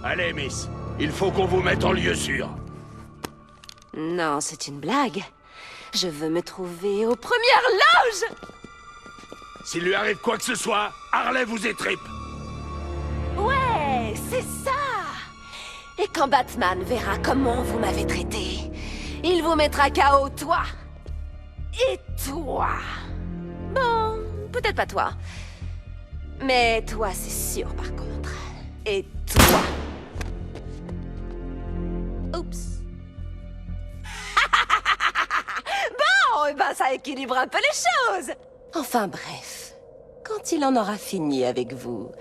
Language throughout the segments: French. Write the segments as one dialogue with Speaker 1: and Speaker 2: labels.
Speaker 1: Allez, Miss. Il faut qu'on vous mette en lieu sûr.
Speaker 2: Non, c'est une blague. Je veux me trouver aux premières loges.
Speaker 1: S'il lui arrive quoi que ce soit, Harley vous étripe.
Speaker 2: Ouais, c'est ça. Et quand Batman verra comment vous m'avez traité, il vous mettra KO, toi. Et toi. Bon, peut-être pas toi. Mais toi, c'est sûr, par contre. Et toi. Oups. Bon, eh ben ça équilibre un peu les choses. Enfin bref, quand il en aura fini avec vous,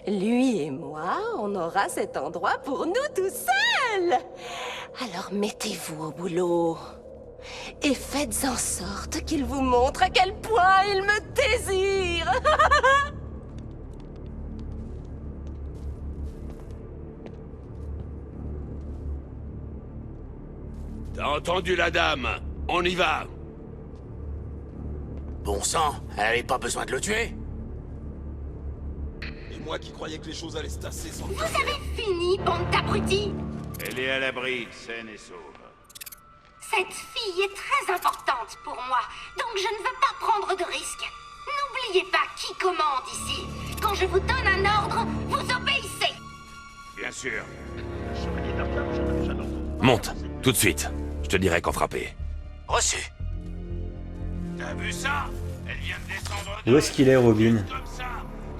Speaker 2: lui et moi, on aura cet endroit pour nous tout seuls. Alors mettez-vous au boulot. Et faites en sorte qu'il vous montre à quel point il me désire.
Speaker 1: T'as entendu la dame? On y va.
Speaker 3: Bon sang, elle avait pas besoin de le tuer.
Speaker 4: Et moi qui croyais que les choses allaient se tasser sans...
Speaker 5: Vous avez fini, bande d'abrutis.
Speaker 6: Elle est à l'abri, saine et sauve.
Speaker 5: Cette fille est très importante pour moi, donc je ne veux pas prendre de risques. N'oubliez pas qui commande ici. Quand je vous donne un ordre, vous obéissez.
Speaker 1: Bien sûr.
Speaker 3: Monte, tout de suite. Je te dirai quand frapper. Reçu.
Speaker 6: T'as vu ça? Elle vient de descendre
Speaker 7: Où est-ce qu'il est, Robin?
Speaker 6: comme ça,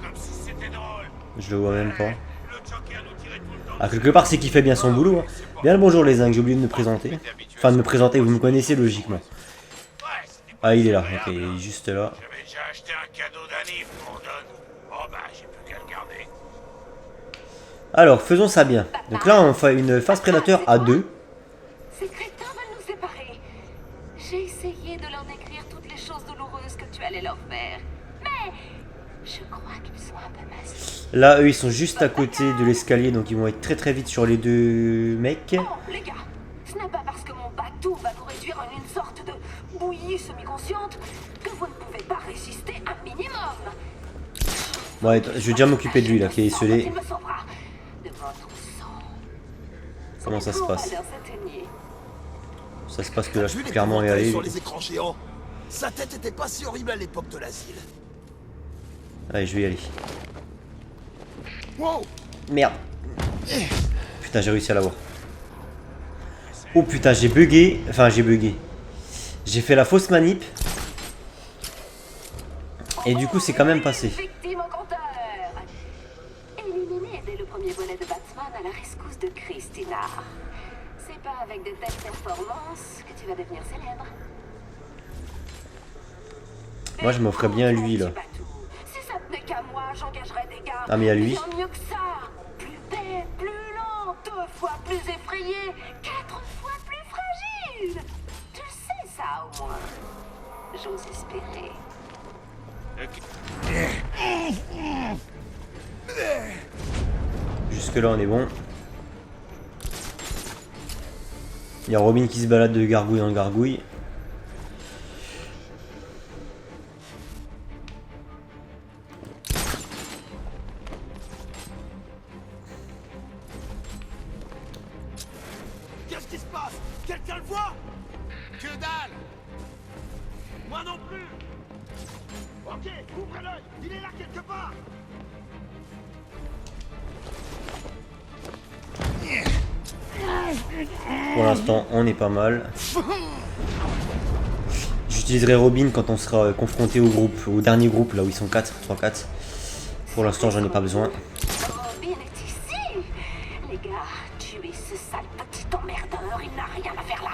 Speaker 6: comme si c'était drôle.
Speaker 7: Je le vois même pas.
Speaker 6: Le Joker nous tirait tout le temps.
Speaker 7: Ah, quelque part, c'est qu'il fait bien son boulot. Hein. Bien le bonjour, les zincs, j'ai oublié de me présenter. Enfin, de me présenter, vous me connaissez logiquement. Ah, il est là, ok, il est juste là.
Speaker 6: J'avais déjà acheté un cadeau d'anniv pour Don. Oh bah, j'ai plus qu'à le garder.
Speaker 7: Alors, faisons ça bien. Donc là, on fait une phase prédateur à 2.
Speaker 5: Ces crétins veulent nous séparer. J'ai essayé de leur décrire toutes les choses douloureuses que tu allais leur faire. Mais je crois qu'ils sont un peu massifs.
Speaker 7: Là, eux, ils sont juste à côté de l'escalier, donc ils vont être très très vite sur les deux mecs.
Speaker 5: Oh, les gars, ce n'est pas parce que mon bateau va vous réduire en une sorte de bouillie semi-consciente que vous ne pouvez pas résister un minimum.
Speaker 7: Ouais, je vais déjà m'occuper de lui, là, qui est esselé.
Speaker 5: Il me sauvera de votre sang.
Speaker 7: Comment ça se passe?
Speaker 5: Son pouvoir s'éteignait.
Speaker 7: Ça se passe que là, je
Speaker 4: Vu
Speaker 7: peux
Speaker 4: les
Speaker 7: clairement y
Speaker 4: commentaires
Speaker 7: aller.
Speaker 4: sur les écrans géants. Sa tête était pas si horrible à l'époque de l'asile.
Speaker 7: Allez, je vais y aller.
Speaker 4: Wow.
Speaker 7: Merde. Putain, j'ai réussi à l'avoir. Oh putain, j'ai bugué. Enfin, j'ai bugué. J'ai fait la fausse manip. Et du coup, c'est quand même passé.
Speaker 5: Victime au compteur. Éliminé dès le premier volet de Batman à la rescousse de Christina. C'est pas avec de telles performances que tu vas devenir célèbre.
Speaker 7: Moi, je m'offrais bien à lui, là.
Speaker 5: Si ça tenait qu'à moi, j'engagerais des gars.
Speaker 7: Ah, mais à lui.
Speaker 5: Bien mieux que ça. Plus bête, plus lent, 2 fois plus effrayé, 4 fois plus fragile. Tu sais ça au moins. J'ose espérer.
Speaker 7: Jusque là, on est bon. Il y a Robin qui se balade de gargouille en gargouille.
Speaker 4: Qu'est-ce qui se passe? Quelqu'un le voit?
Speaker 6: Que dalle!
Speaker 4: Moi non plus. Ok, ouvrez l'œil. Il est là quelque part.
Speaker 7: Pour l'instant, on est pas mal. J'utiliserai Robin quand on sera confronté au groupe, au dernier groupe, là où ils sont 4, 3-4. Pour l'instant, j'en ai pas besoin.
Speaker 5: Robin est ici. Les gars, tuez ce sale petit emmerdeur. Il n'a rien à faire là.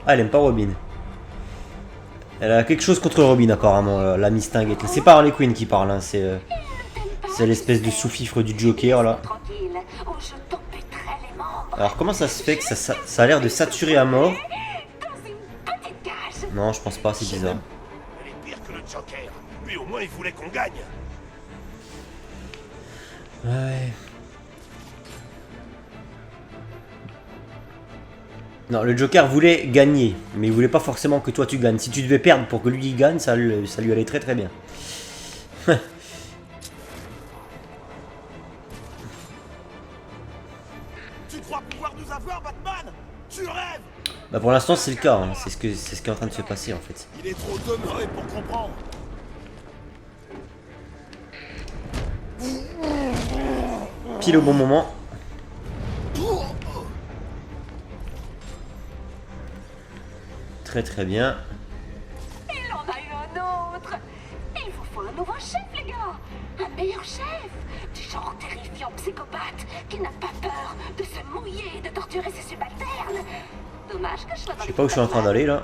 Speaker 7: Ah, elle aime pas Robin. Elle a quelque chose contre Robin, apparemment, la Mistingue. C'est pas Harley Quinn qui parle, hein, c'est l'espèce de sous-fifre du Joker, là.
Speaker 5: Tranquille, ou je t'amputerai les membres.
Speaker 7: Alors, comment ça se fait que ça a l'air de saturer à mort?
Speaker 5: Dans une petite cage.
Speaker 7: Non, je pense pas, c'est bizarre.
Speaker 1: Elle est pire que le Joker. Lui, au moins, il voulait qu'on gagne.
Speaker 7: Ouais. Non, le Joker voulait gagner, mais il voulait pas forcément que toi tu gagnes. Si tu devais perdre pour que lui il gagne, ça lui allait très très bien.
Speaker 4: pouvoir nous avoir, Batman? Tu rêves?
Speaker 7: Bah pour l'instant c'est le cas, hein. C'est ce qui est en train de se passer en fait.
Speaker 4: Il est trop demeuré pour comprendre.
Speaker 7: Pile au bon moment. Très très bien.
Speaker 5: Il en a eu un autre. Il vous faut un nouveau chef, les gars. Un meilleur chef. Du genre terrifiant psychopathe qui n'a pas peur de se mouiller et de torturer ses subalternes. Dommage que je sois dans
Speaker 7: Je sais pas où je suis en train d'aller là.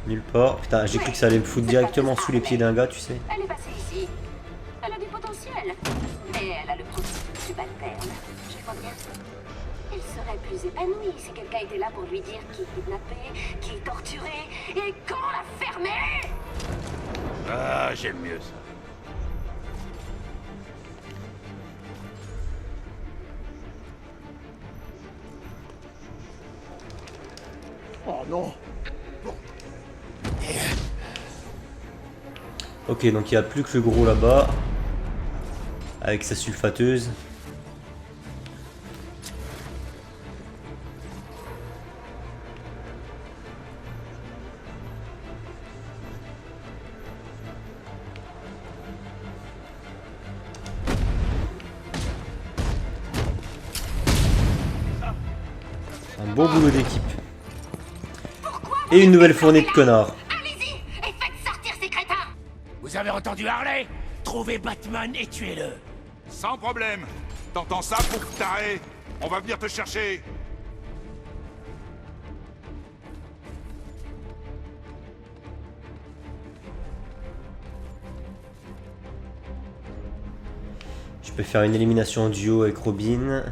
Speaker 7: Nulle part. Putain, j'ai cru que ça allait me foutre directement sous les pieds d'un gars, tu sais.
Speaker 5: Elle est passée ici. Elle a du potentiel. Mais elle a le profil de subalterne. Je vois bien. Elle serait plus épanouie si quelqu'un était là pour lui dire qui est kidnappé, qui est torturé et quand la fermer.
Speaker 6: Ah, j'aime mieux ça.
Speaker 4: Oh non.
Speaker 7: Ok, donc il n'y a plus que le gros là-bas. Avec sa sulfateuse. Un beau boulot d'équipe. Et une nouvelle fournée de connards.
Speaker 5: Allez-y et faites sortir ces crétins.
Speaker 1: Vous avez entendu Harley? Trouvez Batman et tuez-le.
Speaker 6: Sans problème. T'entends ça, pour taré? On va venir te chercher.
Speaker 7: Je peux faire une élimination en duo avec Robin.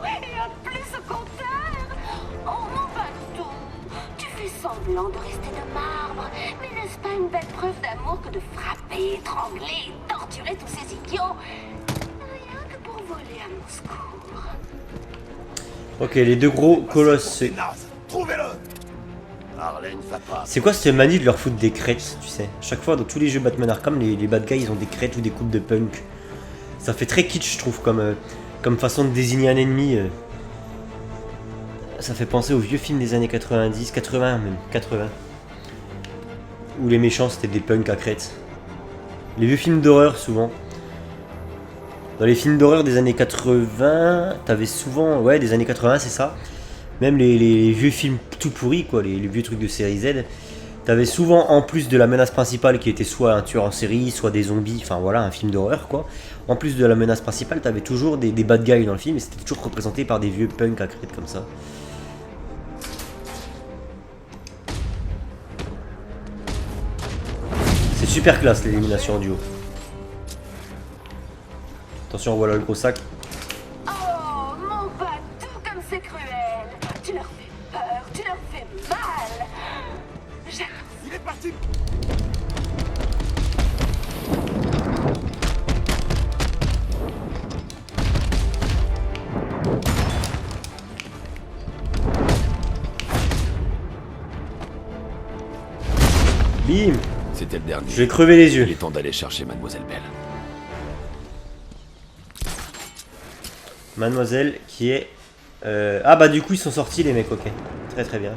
Speaker 5: Et un plus au compteur. Oh mon bateau. Tu fais semblant de rester de marbre. Mais n'est-ce pas une belle preuve d'amour que de frapper, étrangler, torturer tous ces idiots? Rien que pour voler à mon secours.
Speaker 7: Ok, les deux gros colosses.
Speaker 4: C'est naze. Trouvez-le. Harley ne va pas.
Speaker 7: C'est quoi cette manie de leur foutre des crêtes, tu sais? Chaque fois dans tous les jeux Batman Arkham, les bad guys ils ont des crêtes ou des coupes de punk. Ça fait très kitsch, je trouve, comme façon de désigner un ennemi. Ça fait penser aux vieux films des années 90, 80 même, 80. Où les méchants c'était des punks à crête. Les vieux films d'horreur souvent. Dans les films d'horreur des années 80, t'avais souvent... Ouais, des années 80 c'est ça. Même les vieux films tout pourris, quoi, les vieux trucs de série Z. T'avais souvent, en plus de la menace principale qui était soit un tueur en série, soit des zombies, enfin voilà, un film d'horreur quoi. En plus de la menace principale, t'avais toujours des bad guys dans le film et c'était toujours représenté par des vieux punks à crête comme ça. C'est super classe l'élimination en duo. Attention, voilà le gros sac.
Speaker 5: Oh, mon bateau, comme c'est cruel. Tu leur fais peur, tu leur fais mal.
Speaker 4: Il est parti.
Speaker 7: Bim!
Speaker 1: C'était le dernier.
Speaker 7: Je vais crever les yeux.
Speaker 1: Il est temps d'aller chercher Mademoiselle Belle.
Speaker 7: Mademoiselle qui est... Ah bah du coup ils sont sortis les mecs, ok. Très très bien.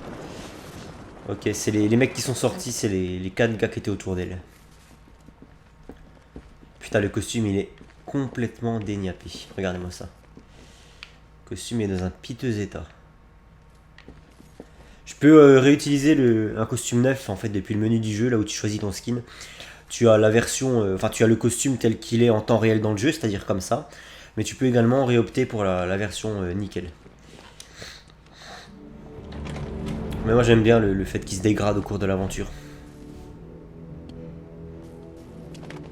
Speaker 7: Ok, c'est les mecs qui sont sortis, c'est les 4 gars qui étaient autour d'elle. Putain, le costume il est complètement déniapé. Regardez-moi ça. Le costume est dans un piteux état. Je peux réutiliser un costume neuf en fait depuis le menu du jeu, là où tu choisis ton skin. Tu as la version, enfin tu as le costume tel qu'il est en temps réel dans le jeu, c'est-à-dire comme ça. Mais tu peux également réopter pour la version nickel. Mais moi j'aime bien le fait qu'il se dégrade au cours de l'aventure.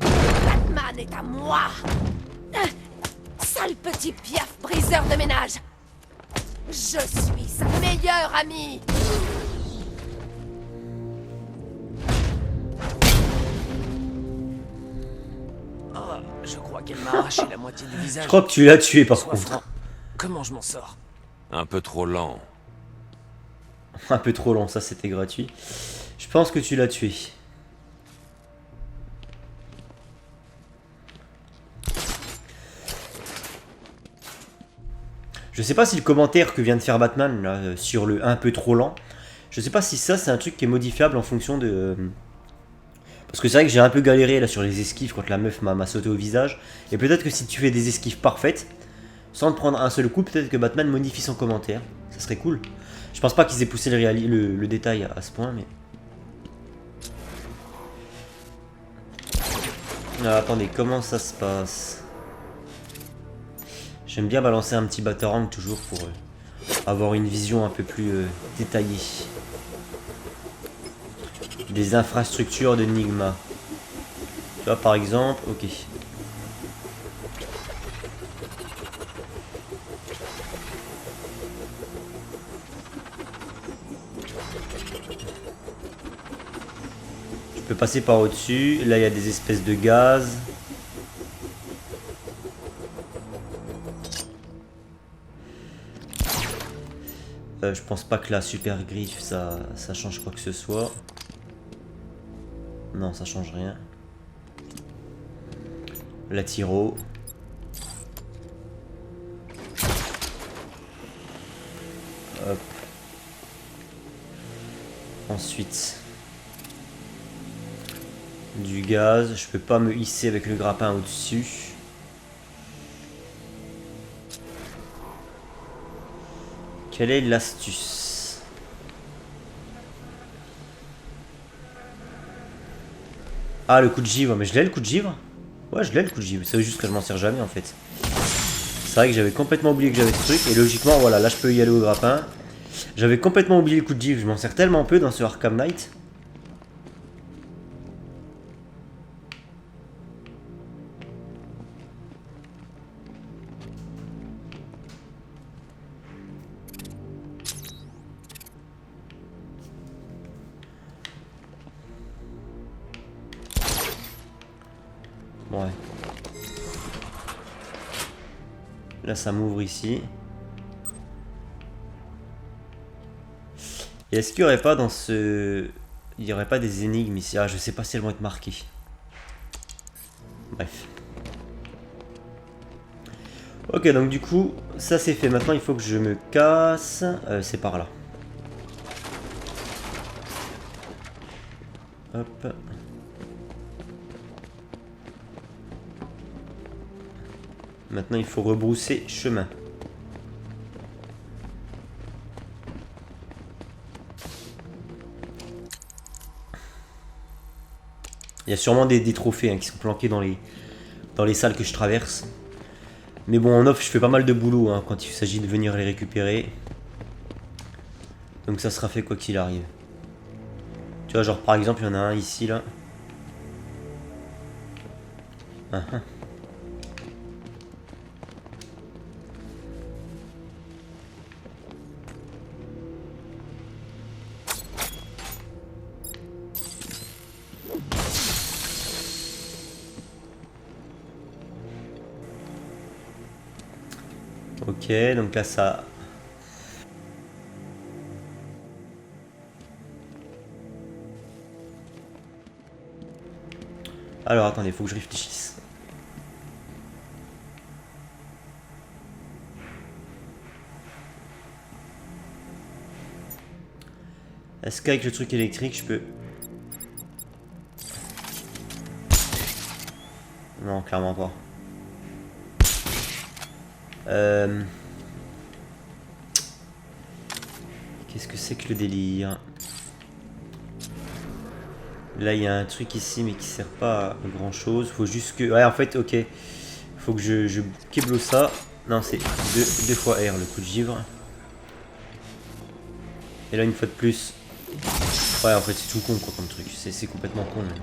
Speaker 2: Batman est à moi. Sale petit piaf briseur de ménage. Je suis sa meilleure amie.
Speaker 8: qu'elle m'a arraché la moitié du visage.
Speaker 7: Je crois que tu l'as tué par
Speaker 8: Sois
Speaker 7: contre.
Speaker 8: franc, comment je m'en sors?
Speaker 3: Un peu trop lent.
Speaker 7: Un peu trop long, ça c'était gratuit. Je pense que tu l'as tué. Je sais pas si le commentaire que vient de faire Batman là, sur le un peu trop lent, je sais pas si ça c'est un truc qui est modifiable en fonction de... Parce que c'est vrai que j'ai un peu galéré là sur les esquives quand la meuf m'a sauté au visage. Et peut-être que si tu fais des esquives parfaites, sans te prendre un seul coup, peut-être que Batman modifie son commentaire. Ça serait cool. Je pense pas qu'ils aient poussé le détail à ce point, mais... Ah, attendez, comment ça se passe? J'aime bien balancer un petit batarang toujours pour avoir une vision un peu plus détaillée. Des infrastructures de Nigma. Tu vois par exemple, ok. Je peux passer par au-dessus. Là il y a des espèces de gaz. Je pense pas que la super griffe ça change quoi que ce soit. Non, ça change rien. La tiro. Hop. Ensuite. Du gaz. Je peux pas me hisser avec le grappin au-dessus. Quelle est l'astuce? Ah, le coup de givre. Mais je l'ai le coup de givre? Ouais, je l'ai le coup de givre. C'est juste que je m'en sers jamais en fait. C'est vrai que j'avais complètement oublié que j'avais ce truc. Et logiquement, voilà, là je peux y aller au grappin. J'avais complètement oublié le coup de givre. Je m'en sers tellement peu dans ce Arkham Knight. Ouais. Là, ça m'ouvre ici. Et est-ce qu'il n'y aurait pas dans ce... Il n'y aurait pas des énigmes ici? Ah, je sais pas si elles vont être marquées. Bref. Ok, donc du coup, ça c'est fait. Maintenant, il faut que je me casse. C'est par là. Hop. Maintenant, il faut rebrousser chemin. Il y a sûrement des trophées hein, qui sont planqués dans les salles que je traverse. Mais bon, en off, je fais pas mal de boulot hein, quand il s'agit de venir les récupérer. Donc ça sera fait quoi qu'il arrive. Tu vois, genre par exemple, il y en a un ici, là. Ok, donc là ça... Alors attendez, faut que je réfléchisse. Est-ce qu'avec le truc électrique je peux... Non, clairement pas. Qu'est-ce que c'est que le délire? Là il y a un truc ici mais qui sert pas à grand chose. Faut juste que... Ouais en fait ok. Faut que je keblo ça. Non c'est deux fois R le coup de givre. Et là une fois de plus. Ouais en fait c'est tout con quoi comme truc. C'est complètement con même.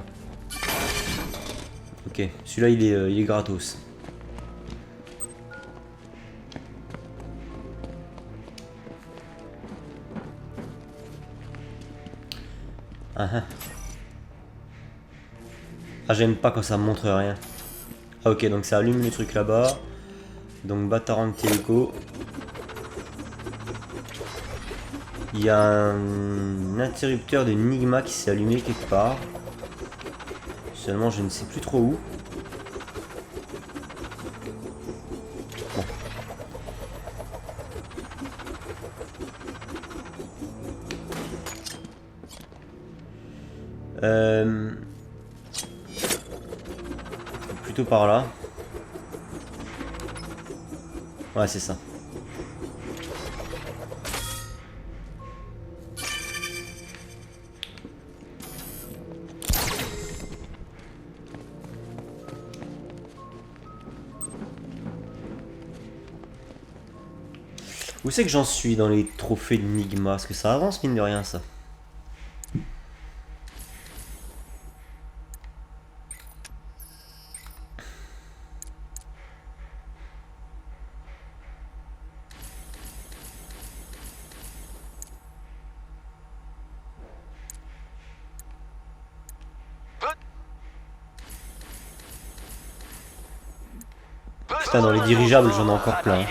Speaker 7: Ok, celui-là il est gratos. Ah j'aime pas quand ça me montre rien. Ah ok, donc ça allume le truc là-bas. Donc Batarang Teleco. Il y a un interrupteur de Nigma qui s'est allumé quelque part. Seulement je ne sais plus trop où. Bon. Plutôt par là. Ouais, c'est ça. Où c'est que j'en suis dans les trophées de Nigma? Parce que ça avance mine de rien ça. Putain, dans les dirigeables j'en ai encore plein.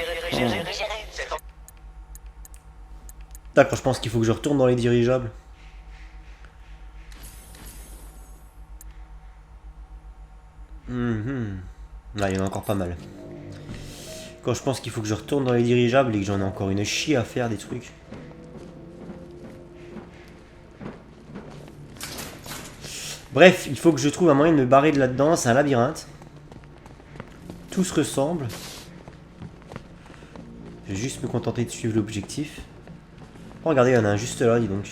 Speaker 7: D'accord, je pense qu'il faut que je retourne dans les dirigeables. Là, il y en a encore pas mal. Quand je pense qu'il faut que je retourne dans les dirigeables et que j'en ai encore une chier à faire des trucs. Bref, il faut que je trouve un moyen de me barrer de là-dedans. C'est un labyrinthe. Tout se ressemble. Je vais juste me contenter de suivre l'objectif. Oh, regardez, il y en a un juste là, dis donc.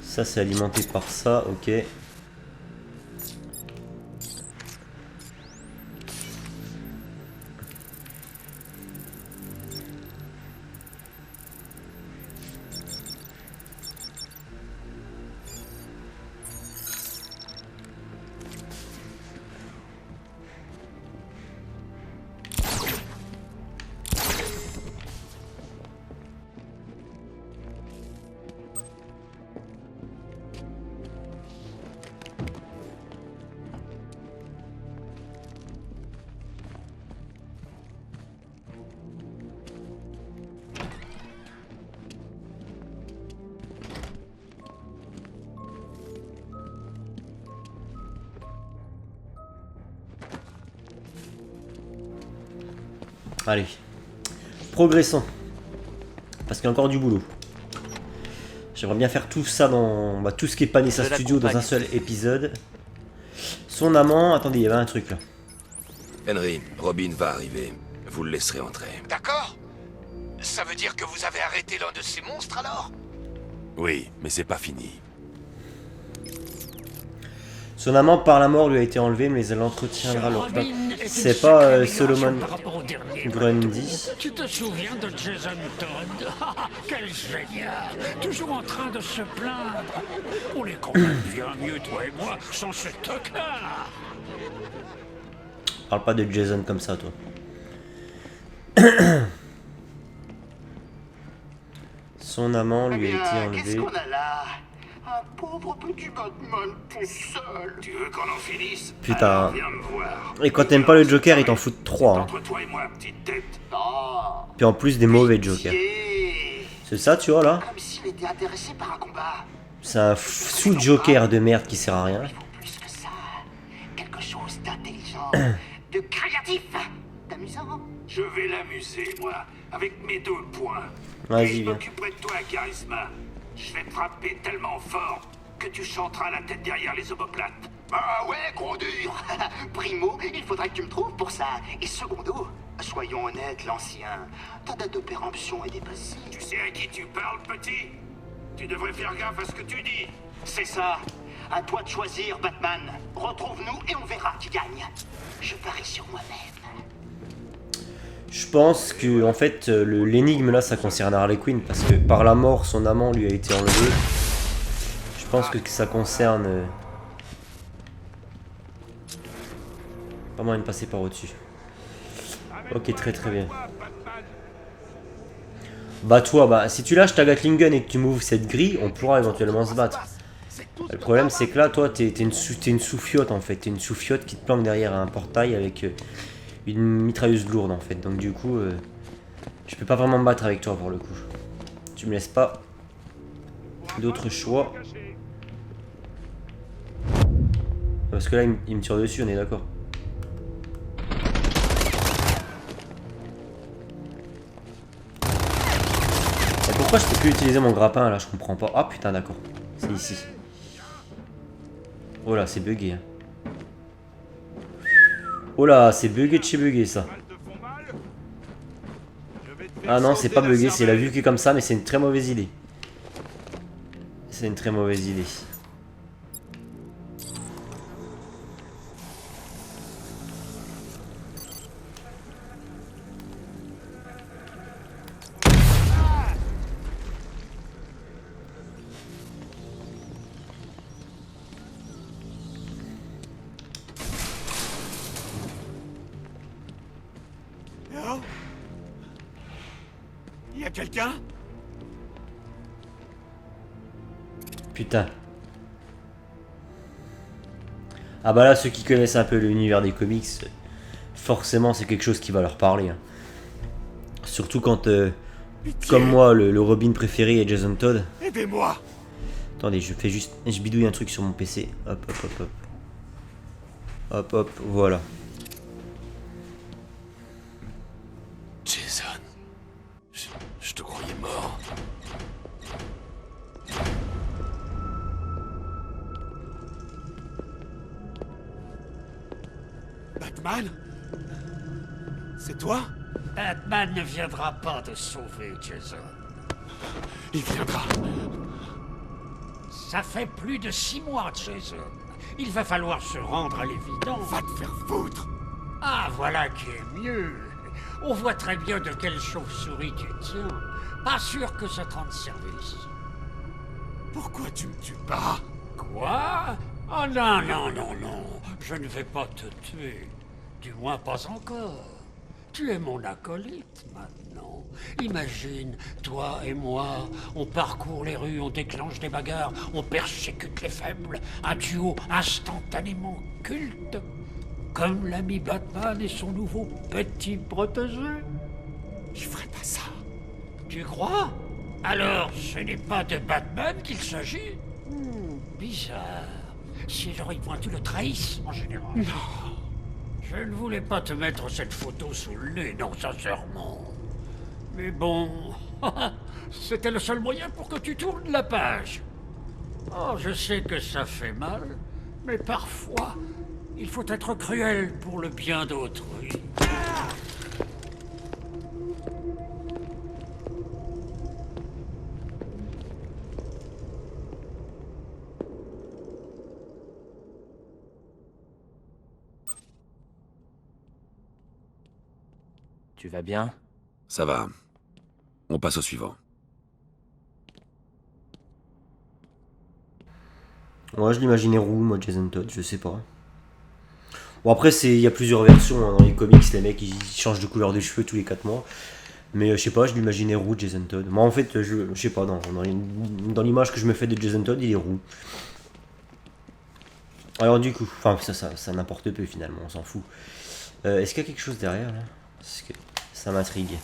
Speaker 7: Ça, c'est alimenté par ça, ok. Allez, progressons. Parce qu'il y a encore du boulot. J'aimerais bien faire tout ça dans... Bah, tout ce qui est pas Nessa Studio dans un seul épisode. Son amant... Attendez, il y avait un truc là.
Speaker 3: Henry, Robin va arriver. Vous le laisserez entrer.
Speaker 6: D'accord. Ça veut dire que vous avez arrêté l'un de ces monstres alors?
Speaker 3: Oui, mais c'est pas fini.
Speaker 7: Son amant par la mort lui a été enlevé, mais elle entretiendra leur flamme. C'est pas Solomon Grundy.
Speaker 9: Tu te souviens de Jason Todd? Quel génial! Toujours en train de se plaindre. On est quand même bien mieux, toi et moi, sans ce tocard.
Speaker 7: Parle pas de Jason comme ça, toi. Son amant lui a été enlevé.
Speaker 6: Qu'est-ce qu'on a là? Un pauvre petit Batman tout seul. Tu veux qu'on en finisse?
Speaker 7: Putain.
Speaker 6: Alors, viens me voir.
Speaker 7: Et quand t'aimes pas le Joker, il t'en fout 3. Hein.
Speaker 6: Entre toi et moi, petite tête. Oh.
Speaker 7: Puis en plus des mauvais Jokers. C'est ça, tu vois là?
Speaker 6: Comme s'il était intéressé par un combat.
Speaker 7: C'est un sous-Joker de merde qui sert à rien.
Speaker 6: Il faut plus que ça. Quelque chose d'intelligent, de créatif, d'amusant. Je vais l'amuser, moi, avec mes 2 points.
Speaker 7: Vas-y,
Speaker 6: Et je
Speaker 7: viens.
Speaker 6: m'occuperai de toi, Charisma. Je vais te frapper tellement fort que tu chanteras la tête derrière les omoplates. Ah ouais, gros dur. Primo, il faudra que tu me trouves pour ça. Et secondo, soyons honnêtes, l'ancien, ta date de péremption est dépassée. Tu sais à qui tu parles, petit? Tu devrais faire gaffe à ce que tu dis. C'est ça. À toi de choisir, Batman. Retrouve-nous et on verra qui gagne. Je parie sur moi-même.
Speaker 7: Je pense que en fait l'énigme là ça concerne Harley Quinn parce que par la mort son amant lui a été enlevé. Je pense que ça concerne... Pas moyen de passer par au-dessus. Ok, très très bien. Bah toi, bah si tu lâches ta Gatling Gun et que tu m'ouvres cette grille, on pourra éventuellement se battre. Le problème c'est que là, toi, t'es une sous-fiote en fait. T'es une sous-fiote qui te planque derrière un portail avec une mitrailleuse lourde en fait. Donc du coup, je peux pas vraiment me battre avec toi pour le coup. Tu me laisses pas d'autre choix. Parce que là, il me tire dessus, on est d'accord. Et pourquoi je peux plus utiliser mon grappin là? Je comprends pas. Ah putain, d'accord. C'est ici. Oh là, c'est bugué. Hein. Oh là, c'est bugué de chez bugué ça. Ah non, c'est pas bugué, c'est la vue qui est comme ça, mais c'est une très mauvaise idée. C'est une très mauvaise idée.
Speaker 1: Il y a quelqu'un?
Speaker 7: Putain. Ah bah là, ceux qui connaissent un peu l'univers des comics, forcément c'est quelque chose qui va leur parler. Hein. Surtout quand, comme moi, le Robin préféré est Jason Todd.
Speaker 1: Aidez-moi!
Speaker 7: Attendez, je bidouille un truc sur mon PC. Hop, hop, hop, hop. Hop, hop, voilà.
Speaker 3: Jason. Je te croyais mort.
Speaker 1: Batman? C'est toi?
Speaker 9: Batman ne viendra pas te sauver, Jason.
Speaker 1: Il viendra.
Speaker 9: Ça fait plus de 6 mois, Jason. Il va falloir se rendre à l'évidence.
Speaker 1: Va te faire foutre!
Speaker 9: Ah, voilà qui est mieux. On voit très bien de quelle chauve-souris tu tiens. Pas sûr que ça te rende service.
Speaker 1: Pourquoi tu me tues pas?
Speaker 9: Quoi? Oh non, non, non, non. Je ne vais pas te tuer. Du moins pas encore. Tu es mon acolyte maintenant. Imagine, toi et moi, on parcourt les rues, on déclenche des bagarres, on persécute les faibles. Un duo instantanément culte. Comme l'ami Batman et son nouveau petit protégé.
Speaker 1: Je ferai pas ça.
Speaker 9: Tu crois? Alors, ce n'est pas de Batman qu'il s'agit? Bizarre. Ces gens, ils pointent le trahissent en général.
Speaker 1: Non.
Speaker 9: Je ne voulais pas te mettre cette photo sous le nez, non, sincèrement. Mais bon, c'était le seul moyen pour que tu tournes la page. Oh, je sais que ça fait mal, mais parfois, il faut être cruel pour le bien d'autrui.
Speaker 8: Tu vas bien?
Speaker 3: Ça va. On passe au suivant.
Speaker 7: Ouais, je l'imaginais roux, moi, Jason Todd, je sais pas. Bon, après, il y a plusieurs versions. Hein. Dans les comics, les mecs, ils changent de couleur de cheveux tous les 4 mois. Mais je sais pas, je l'imaginais roux, Jason Todd. Moi, en fait, je sais pas, dans l'image que je me fais de Jason Todd, il est roux. Alors, du coup, enfin, ça n'importe peu, finalement, on s'en fout. Est-ce qu'il y a quelque chose derrière, là? Parce que ça m'intrigue.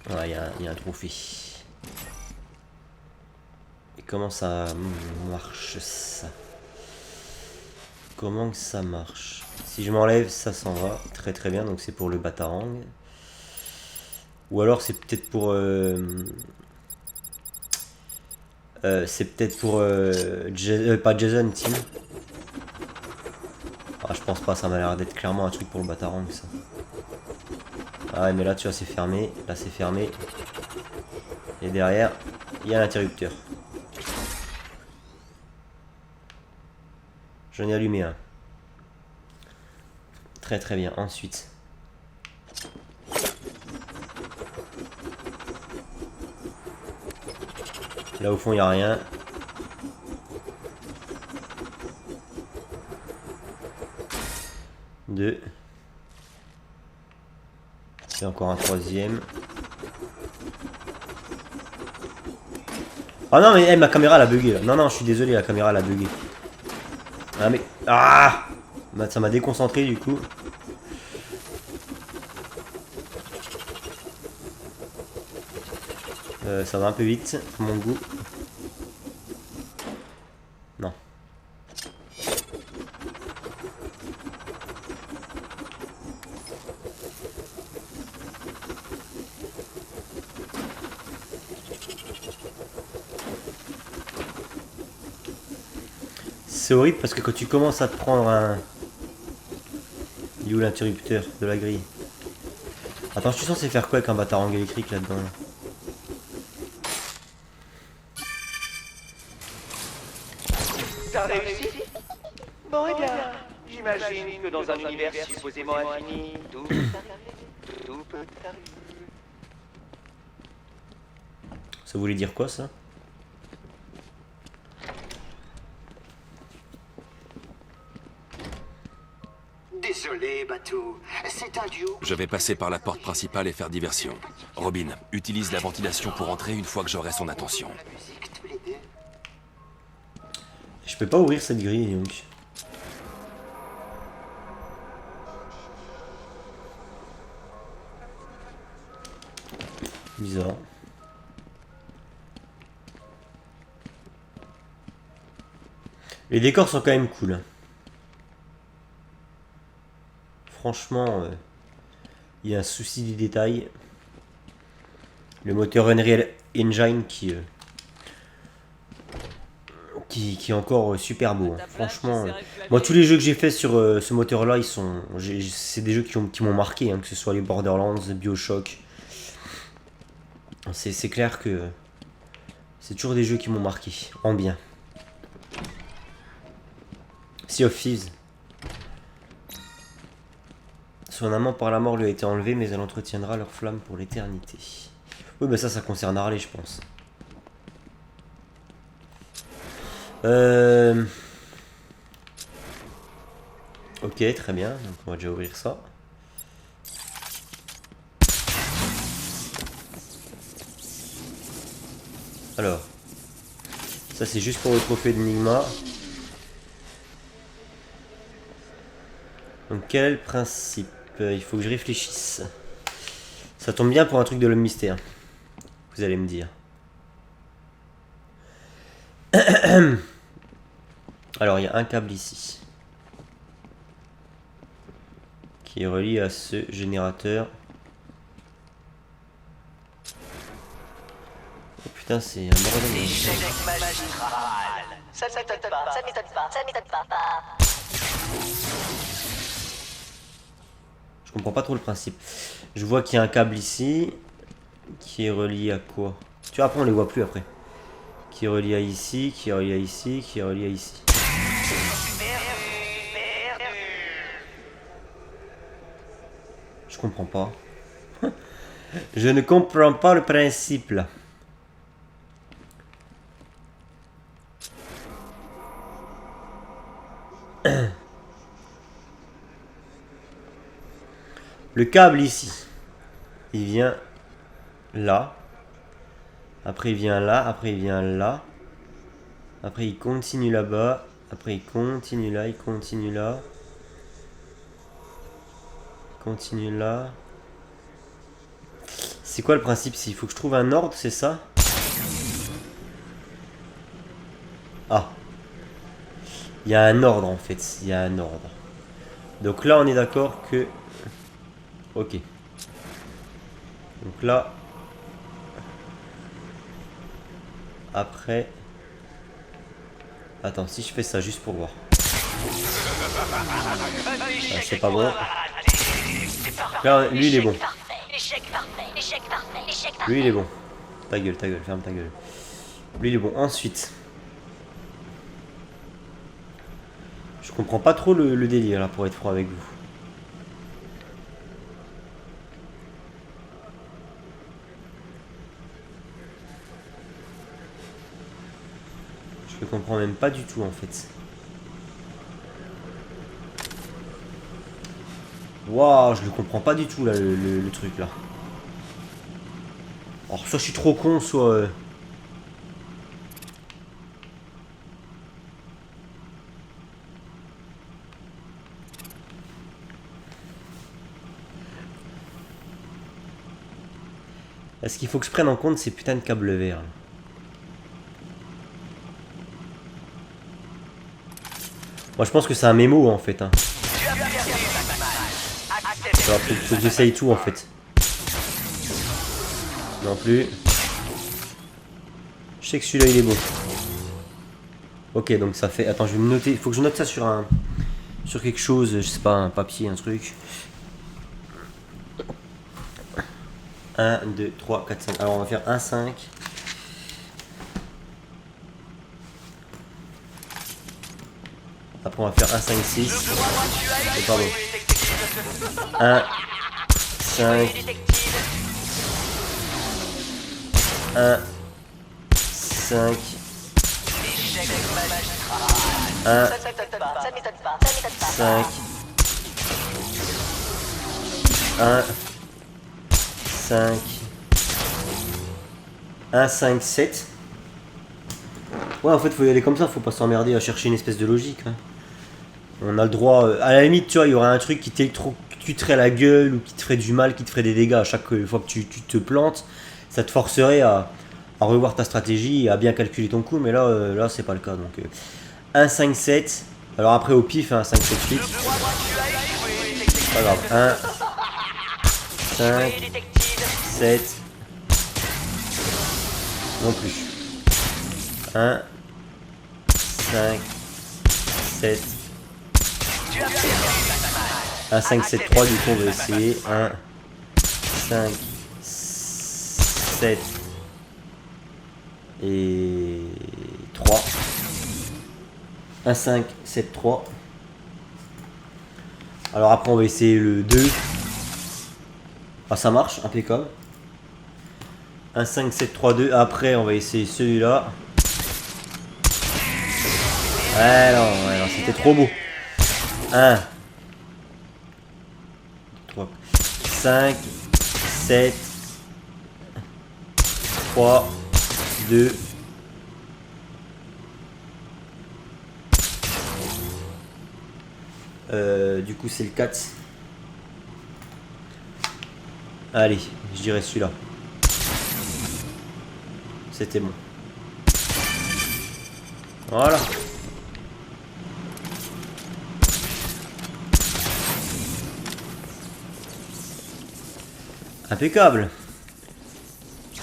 Speaker 7: Ouais, il y a un trophée. Et comment ça marche, ça? Comment que ça marche? Si je m'enlève, ça s'en va. Très très bien, donc c'est pour le Batarang. Ou alors c'est peut-être pour... c'est peut-être pour... pas Jason, Tim. Ah, je pense pas, ça m'a l'air d'être clairement un truc pour le Batarang, ça. Ah ouais, mais là, tu vois, c'est fermé. Là, c'est fermé. Et derrière, il y a l'interrupteur. J'en ai allumé un. Très très bien. Ensuite. Là, au fond, il n'y a rien. Deux. Et encore un troisième. Ah non mais ma caméra elle a bugué là. Non non je suis désolé, la caméra elle a bugué. Ah mais... Ah bah, ça m'a déconcentré du coup. Ça va un peu vite pour mon goût. Non. C'est horrible parce que quand tu commences à te prendre un... Il est où l'interrupteur de la grille? Attends, je suis censé faire quoi avec un batarang électrique là-dedans là?
Speaker 6: T'as réussi? Bon, eh bien, j'imagine que dans un univers supposément infini, tout peut arriver. Tout peut arriver.
Speaker 7: Ça voulait dire quoi ça?
Speaker 6: Désolé, Batou. C'est un duo.
Speaker 3: Je vais passer par la porte principale et faire diversion. Robin, utilise la ventilation pour entrer une fois que j'aurai son attention.
Speaker 6: La musique, tous les deux.
Speaker 7: Je peux pas ouvrir cette grille donc. Bizarre. Les décors sont quand même cool. Franchement, il y a un souci du détail. Le moteur Unreal Engine qui est encore super beau. Hein. Franchement, moi tous les jeux que j'ai fait sur ce moteur-là, c'est des jeux qui m'ont marqué, hein, que ce soit les Borderlands, BioShock. C'est clair que c'est toujours des jeux qui m'ont marqué, en bien. Sea of Thieves. Son amant par la mort lui a été enlevé, mais elle entretiendra leur flamme pour l'éternité. Oui, mais ça concerne Harley, je pense. Ok, très bien. Donc on va déjà ouvrir ça. Alors. Ça, c'est juste pour le trophée d'Enigma. Donc quel est le principe? Il faut que je réfléchisse. Ça tombe bien pour un truc de l'homme mystère. Vous allez me dire. Alors il y a un câble ici. Qui est relié à ce générateur. Oh putain c'est un bordel.
Speaker 6: L'échec magistral. Ça ne m'étonne pas, ça ne m'étonne pas, ça ne m'étonne pas.
Speaker 7: Je comprends pas trop le principe. Je vois qu'il y a un câble ici. Qui est relié à quoi? Tu vois, après on les voit plus après. Qui est relié à ici, qui est relié à ici, qui est relié à ici. Je comprends pas. Je ne comprends pas le principe là. Le câble ici, il vient là, après il vient là, après il vient là, après il continue là-bas, après il continue là, il continue là, il continue là. C'est quoi le principe? Il faut que je trouve un ordre, c'est ça? Ah, il y a un ordre en fait, il y a un ordre. Donc là on est d'accord que... Ok. Donc là... Après... Attends, si je fais ça juste pour voir. Ah, c'est pas bon. Là, lui il est bon. Lui il est bon. Ta gueule, ferme ta gueule. Lui il est bon. Ensuite... Je comprends pas trop le délire là pour être franc avec vous. Je comprends même pas du tout en fait. Waouh, je le comprends pas du tout là le truc là. Alors soit je suis trop con, soit... Est-ce qu'il faut que je prenne en compte ces putains de câbles verts là? Moi je pense que c'est un mémo en fait. Hein. Alors, faut que j'essaye tout en fait. Non plus. Je sais que celui-là il est beau. Ok, donc ça fait... Attends, je vais me noter. Il faut que je note ça sur un... Sur quelque chose, je sais pas, un papier, un truc. 1, 2, 3, 4, 5. Alors on va faire 1, 5. Après on va faire 1, 5, 6. Pardon. 1, 5. 1, 5. 1, 5. 1, 5. 1, 5, 7. Ouais, en fait, faut y aller comme ça, faut pas s'emmerder à chercher une espèce de logique. Hein. On a le droit. À la limite, tu vois, il y aurait un truc qui t'électrocuterait la gueule ou qui te ferait du mal, qui te ferait des dégâts à chaque fois que tu te plantes. Ça te forcerait à revoir ta stratégie et à bien calculer ton coup, mais là c'est pas le cas. Donc 1, 5, 7. Alors après au pif, 1, 5, 7, 8. Pas grave. 1, 5, 7. Non plus. 1, 5, 7. 1, 5, 7, 3. Du coup on va essayer. 1, 5, 7. Et 3. 1, 5, 7, 3. Alors après on va essayer le 2. Ah ça marche, impeccable. 1, 5, 7, 3, 2. Après on va essayer celui-là. Ouais non, c'était trop beau. 1, 3, 5, 7, 3, 2. Du coup c'est le 4. Allez, je dirais celui-là. C'était bon. Voilà. Impeccable.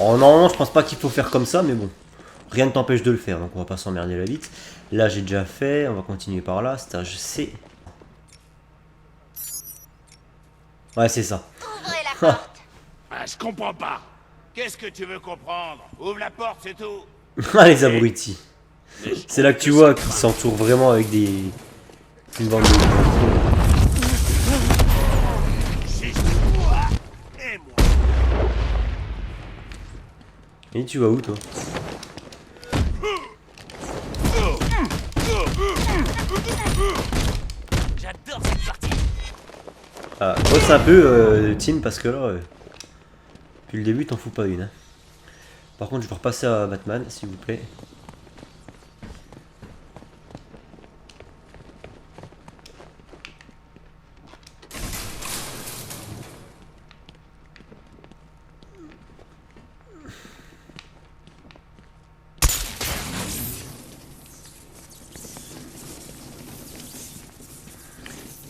Speaker 7: Oh non, je pense pas qu'il faut faire comme ça, mais bon. Rien ne t'empêche de le faire, donc on va pas s'emmerder la vite. Là j'ai déjà fait, on va continuer par là, stage C. Ouais c'est ça.
Speaker 5: Ouvrez la porte.
Speaker 1: Ah, je comprends pas.
Speaker 4: Qu'est-ce que tu veux comprendre? Ouvre la porte, c'est tout.
Speaker 7: Ah les abrutis. C'est là que tu vois qu'ils s'entourent vraiment avec des... Une bande de...
Speaker 4: C'est toi et moi.
Speaker 7: Et tu vas où toi?
Speaker 8: J'adore cette partie.
Speaker 7: Ah, bosse un peu team parce que là, depuis le début t'en fous pas une. Hein. Par contre je vais repasser à Batman s'il vous plaît.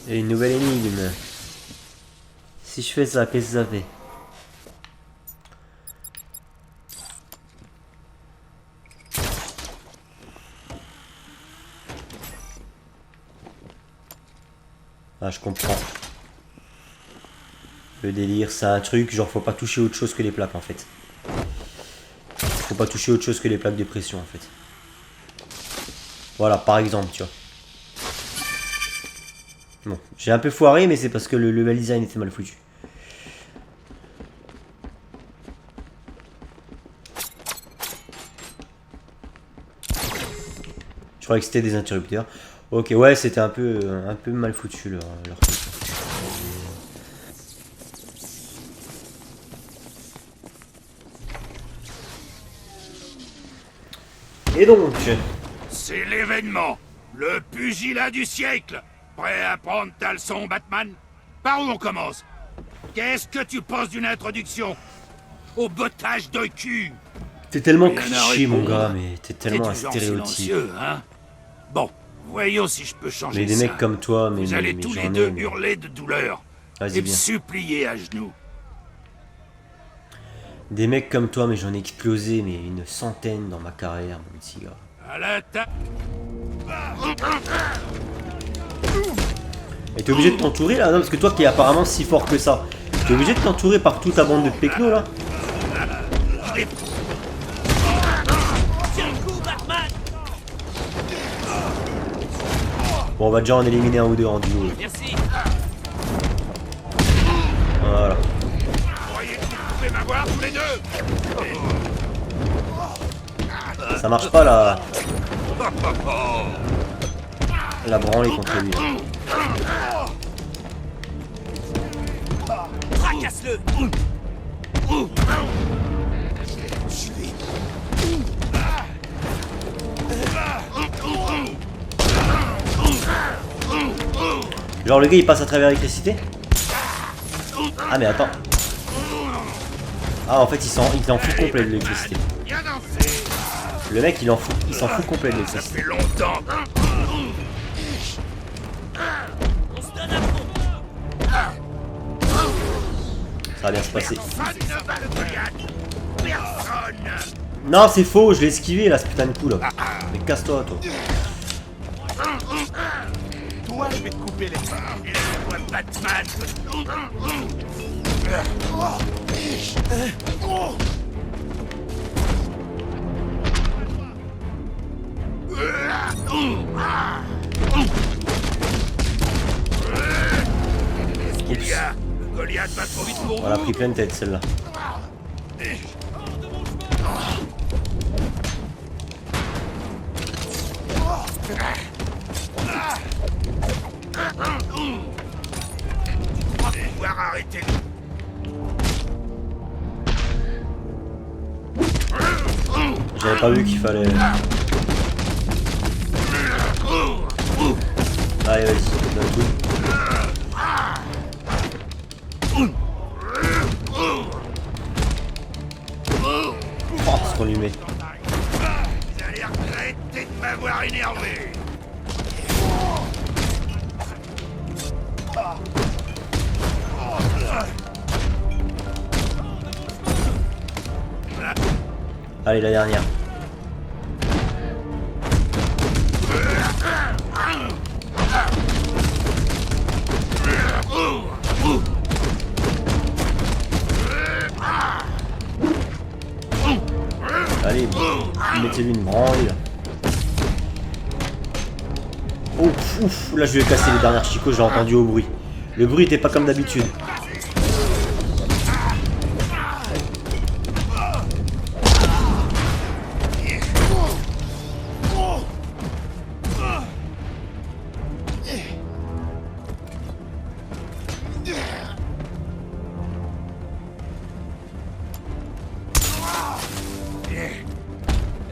Speaker 7: Et une nouvelle énigme. Si je fais ça, qu'est-ce que ça fait? Ah, je comprends. Le délire, c'est un truc, genre faut pas toucher autre chose que les plaques en fait. Faut pas toucher autre chose que les plaques de pression en fait. Voilà, par exemple, tu vois. Bon, j'ai un peu foiré, mais c'est parce que le level design était mal foutu. Je croyais que c'était des interrupteurs. Ok, ouais, c'était un peu mal foutu leur truc. Et donc,
Speaker 1: C'est l'événement. Le pugilat du siècle. Prêt à prendre ta leçon, Batman? Par où on commence? Qu'est-ce que tu penses d'une introduction? au bottage de cul.
Speaker 7: T'es tellement
Speaker 1: Rien à
Speaker 7: cliché, mon
Speaker 1: répondre.
Speaker 7: gars, mais t'es tellement un
Speaker 1: du genre
Speaker 7: stéréotype.
Speaker 1: silencieux, hein? Bon, voyons si je peux changer
Speaker 7: Mais des
Speaker 1: ça.
Speaker 7: mecs comme toi, mais
Speaker 1: Vous allez
Speaker 7: mais
Speaker 1: tous
Speaker 7: j'en
Speaker 1: les
Speaker 7: ai,
Speaker 1: deux
Speaker 7: mais-
Speaker 1: hurler de douleur
Speaker 7: Vas-y,
Speaker 1: et me
Speaker 7: viens.
Speaker 1: supplier à genoux.
Speaker 7: Des mecs comme toi, mais j'en ai explosé, mais une centaine dans ma carrière, mon petit gars.
Speaker 1: À la table.
Speaker 7: Et t'es obligé de t'entourer là? Non, parce que toi qui es apparemment si fort que ça, t'es obligé de t'entourer par toute ta bande de pecnos là? Bon, on va déjà en éliminer un ou deux en duo.
Speaker 8: Merci.
Speaker 7: Voilà.
Speaker 1: Vous croyez que vous pouvez m'avoir tous les deux?
Speaker 7: Ça marche pas là. La branlée contre lui.
Speaker 8: Fracasse-le.
Speaker 7: Genre le gars il passe à travers l'électricité? Ah mais attends. Ah en fait il s'en fout complet de l'électricité.
Speaker 1: Bien dansé.
Speaker 7: Le mec il s'en fout complet de
Speaker 1: Ça
Speaker 7: l'électricité.
Speaker 1: fait longtemps.
Speaker 8: On se donne à fond.
Speaker 7: Ça va bien se passer.
Speaker 1: Personne ne bat le Goliath. Personne.
Speaker 7: Non c'est faux, je l'ai esquivé là ce putain de coup là. Mais casse-toi toi.
Speaker 4: Toi, je vais te couper les mains.
Speaker 1: Laisse-moi Batman. Qu'est-ce qu'il y a? Le Goliath va trop vite pour
Speaker 7: On l'a
Speaker 1: vous.
Speaker 7: pris pleine tête celle-là.
Speaker 1: On va pouvoir arrêter.
Speaker 7: J'avais pas vu qu'il fallait. Allez vas-y, donne tout. Oh ce qu'on lui met.
Speaker 1: Vous allez regretter de m'avoir énervé.
Speaker 7: Allez la dernière. Allez, mettez-lui une branle. Ouf, ouf, là je vais casser les dernières chicots, j'ai entendu au bruit. Le bruit était pas comme d'habitude.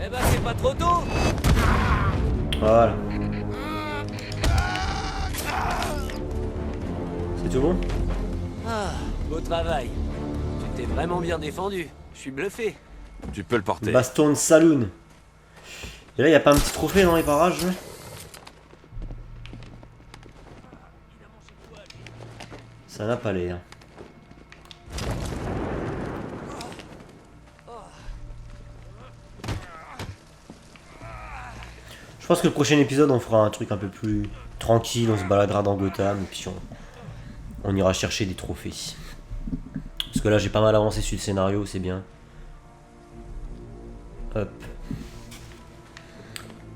Speaker 8: Eh ben, c'est pas trop tôt.
Speaker 7: Voilà. C'est tout bon?
Speaker 8: Ah, beau travail. Tu t'es vraiment bien défendu. Je suis bluffé.
Speaker 3: Tu peux le porter.
Speaker 7: Baston de Saloon. Et là, y a pas un petit trophée dans les parages là? Ça n'a pas l'air. Je pense que le prochain épisode, on fera un truc un peu plus tranquille. On se baladera dans Gotham et puis on ira chercher des trophées. Parce que là, j'ai pas mal avancé sur le scénario, c'est bien. Hop.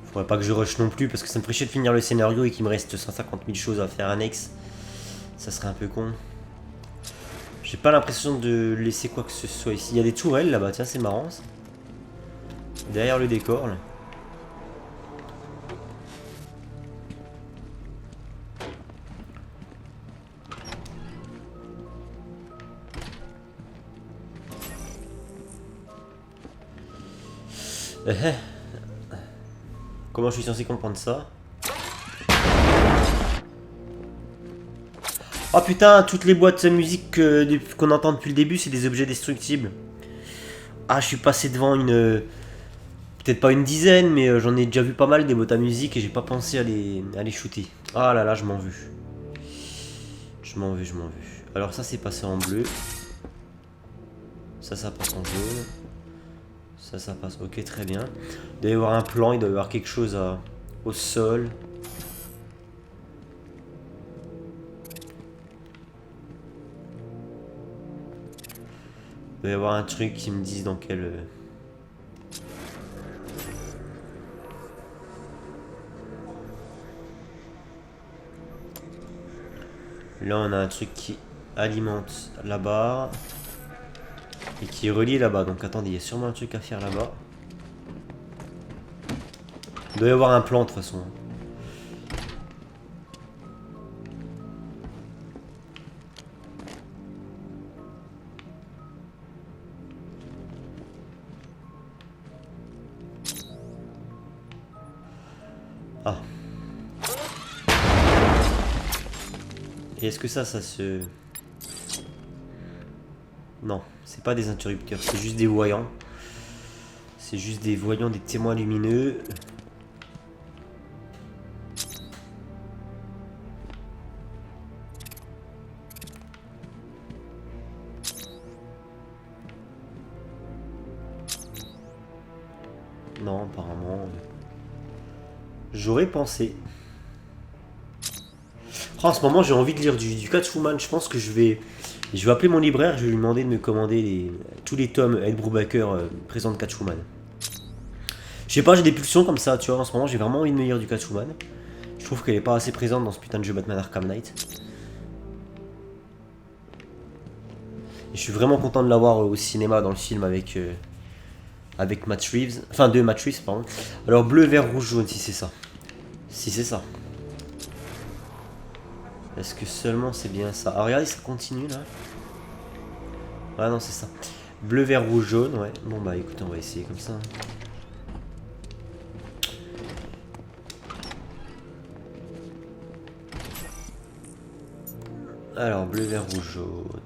Speaker 7: Faudrait pas que je rush non plus parce que ça me ferait chier de finir le scénario et qu'il me reste 150 000 choses à faire annexes. Ça serait un peu con. J'ai pas l'impression de laisser quoi que ce soit ici. Il y a des tourelles là-bas, tiens, c'est marrant ça. Derrière le décor là. Comment je suis censé comprendre ça? Oh putain, toutes les boîtes de musique qu'on entend depuis le début, c'est des objets destructibles. Ah, je suis passé devant une... Peut-être pas une dizaine, mais j'en ai déjà vu pas mal des boîtes à musique et j'ai pas pensé à les shooter. Ah là là, je m'en veux. Je m'en veux. Alors ça, c'est passé en bleu. Ça passe en jaune. Ça passe. Ok, très bien. Il doit y avoir un plan, il doit y avoir quelque chose au sol. Il doit y avoir un truc qui me dise dans quel... Là, on a un truc qui alimente la barre. Et qui est relié là-bas. Donc attendez, il y a sûrement un truc à faire là-bas. Il doit y avoir un plan de toute façon. Ah. Et est-ce que ça se... Non, c'est pas des interrupteurs, c'est juste des voyants. C'est juste des voyants, des témoins lumineux. Non, apparemment... J'aurais pensé. Oh, en ce moment, j'ai envie de lire du Catwoman. Je pense que je vais appeler mon libraire. Je vais lui demander de me commander tous les tomes Ed Brubaker présente Catwoman. Je sais pas, j'ai des pulsions comme ça, tu vois. En ce moment, j'ai vraiment envie de me lire du Catwoman. Je trouve qu'elle est pas assez présente dans ce putain de jeu Batman Arkham Knight. Et je suis vraiment content de l'avoir au cinéma dans le film avec Matt Reeves. Enfin, de Matt Reeves, pardon. Alors, bleu, vert, rouge, jaune, si c'est ça. Si c'est ça. Est-ce que seulement c'est bien ça? Ah, regardez, ça continue là. Ah non, c'est ça. Bleu, vert, rouge, jaune, ouais. Bon bah écoute, on va essayer comme ça. Alors, bleu, vert, rouge, jaune.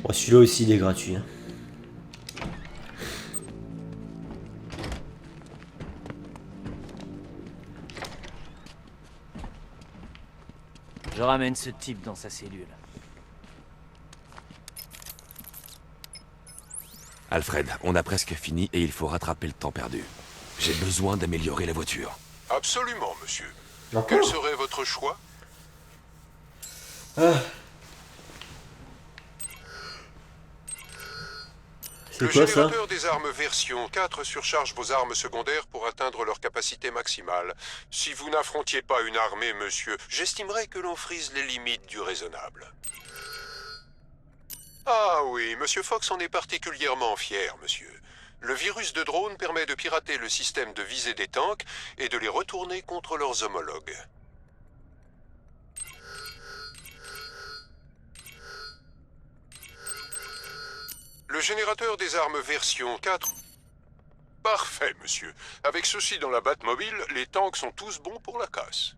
Speaker 7: Bon, celui-là aussi, il est gratuit. Hein.
Speaker 8: Je ramène ce type dans sa cellule.
Speaker 3: Alfred, on a presque fini et il faut rattraper le temps perdu. J'ai besoin d'améliorer la voiture.
Speaker 10: Absolument, monsieur.
Speaker 7: Encore ?
Speaker 10: Quel serait votre choix?
Speaker 7: C'est
Speaker 10: Le
Speaker 7: quoi ça?
Speaker 10: générateur des armes version 4 surcharge vos armes secondaires pour atteindre leur capacité maximale. Si vous n'affrontiez pas une armée, monsieur, j'estimerais que l'on frise les limites du raisonnable. Ah oui, monsieur Fox en est particulièrement fier, monsieur. Le virus de drone permet de pirater le système de visée des tanks et de les retourner contre leurs homologues. Le générateur des armes version 4... Parfait, monsieur. Avec ceci dans la Batmobile, les tanks sont tous bons pour la casse.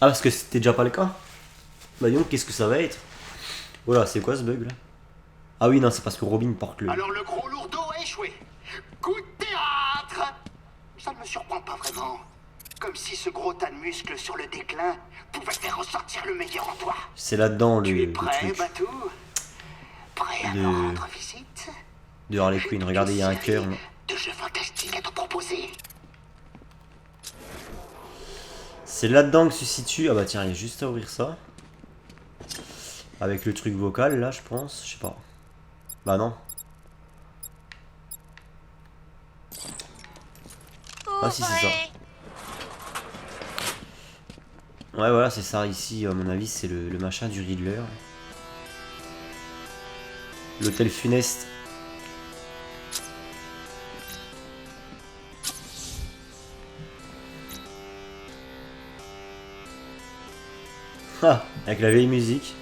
Speaker 7: Ah, parce que c'était déjà pas le cas? Bah donc, qu'est-ce que ça va être? Voilà, c'est quoi ce bug là? Ah oui, non, c'est parce que Robin porte le...
Speaker 6: Alors le gros lourdeau a échoué. Coup de théâtre! Ça ne me surprend pas vraiment. Comme si ce gros tas de muscles sur le déclin pouvait faire ressortir le meilleur en toi.
Speaker 7: C'est là-dedans le
Speaker 6: Tu es prêt,
Speaker 7: truc
Speaker 6: Batou? Prêt à me rendre visite?
Speaker 7: de Harley Quinn. Regardez, il y a un cœur.
Speaker 6: De jeux fantastiques à te proposer.
Speaker 7: C'est là-dedans que se situe... Ah bah tiens, il y a juste à ouvrir ça. Avec le truc vocal là, je pense. Je sais pas. Bah non. Ah si, c'est ça. Ouais, voilà, c'est ça. Ici, à mon avis, c'est le machin du Riddler. L'hôtel funeste. Ah, avec la vieille musique.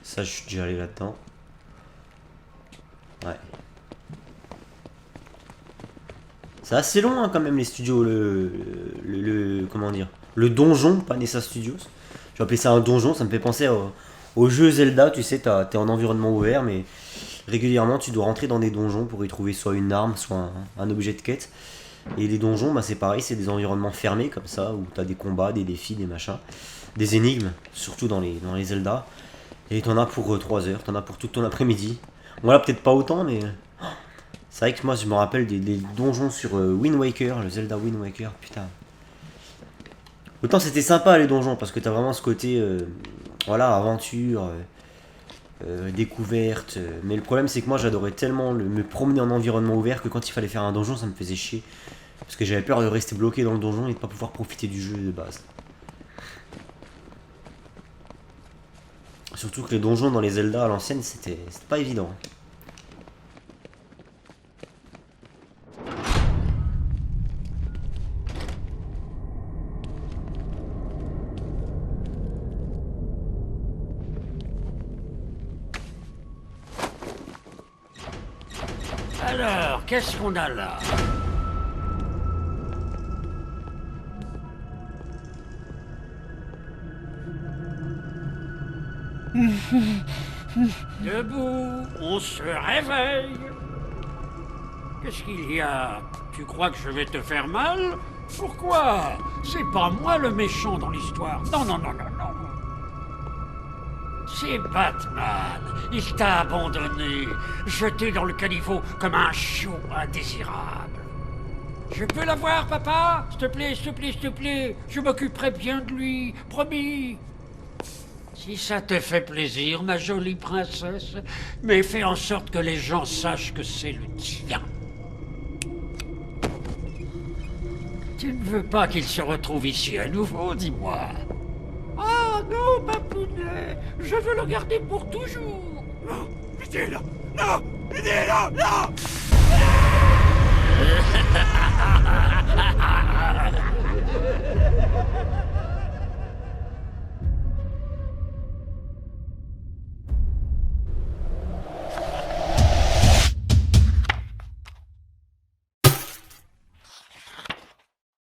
Speaker 7: Ça, je suis déjà allé là-dedans. Ouais. C'est assez long hein, quand même les studios, comment dire, le donjon, pas Nessa Studios. Je vais appeler ça un donjon, ça me fait penser au jeu Zelda, tu sais, t'es en environnement ouvert, mais régulièrement tu dois rentrer dans des donjons pour y trouver soit une arme, soit un objet de quête. Et les donjons, bah, c'est pareil, c'est des environnements fermés comme ça, où t'as des combats, des défis, des machins, des énigmes, surtout dans les Zelda. Et t'en as pour 3 heures, t'en as pour tout ton après-midi. Voilà, peut-être pas autant, mais... C'est vrai que moi je me rappelle des donjons sur Wind Waker, le Zelda Wind Waker, putain. Autant c'était sympa les donjons parce que t'as vraiment ce côté voilà, aventure, découverte. Mais le problème c'est que moi j'adorais tellement me promener en environnement ouvert que quand il fallait faire un donjon ça me faisait chier. Parce que j'avais peur de rester bloqué dans le donjon et de pas pouvoir profiter du jeu de base. Surtout que les donjons dans les Zelda à l'ancienne c'était pas évident.
Speaker 9: Alors, qu'est-ce qu'on a là? Debout, on se réveille. Qu'est-ce qu'il y a? Tu crois que je vais te faire mal? Pourquoi? C'est pas moi le méchant dans l'histoire. Non, non, non, non, non. C'est Batman. Il t'a abandonné, jeté dans le caniveau comme un chiot indésirable. Je peux l'avoir, papa? S'il te plaît, s'il te plaît, s'il te plaît. Je m'occuperai bien de lui, promis. Si ça te fait plaisir, ma jolie princesse, mais fais en sorte que les gens sachent que c'est le tien. Tu ne veux pas qu'il se retrouve ici à nouveau, dis-moi. Ah non, papounet, je veux le garder pour toujours. Non, aidez-la, non, aidez-la, non.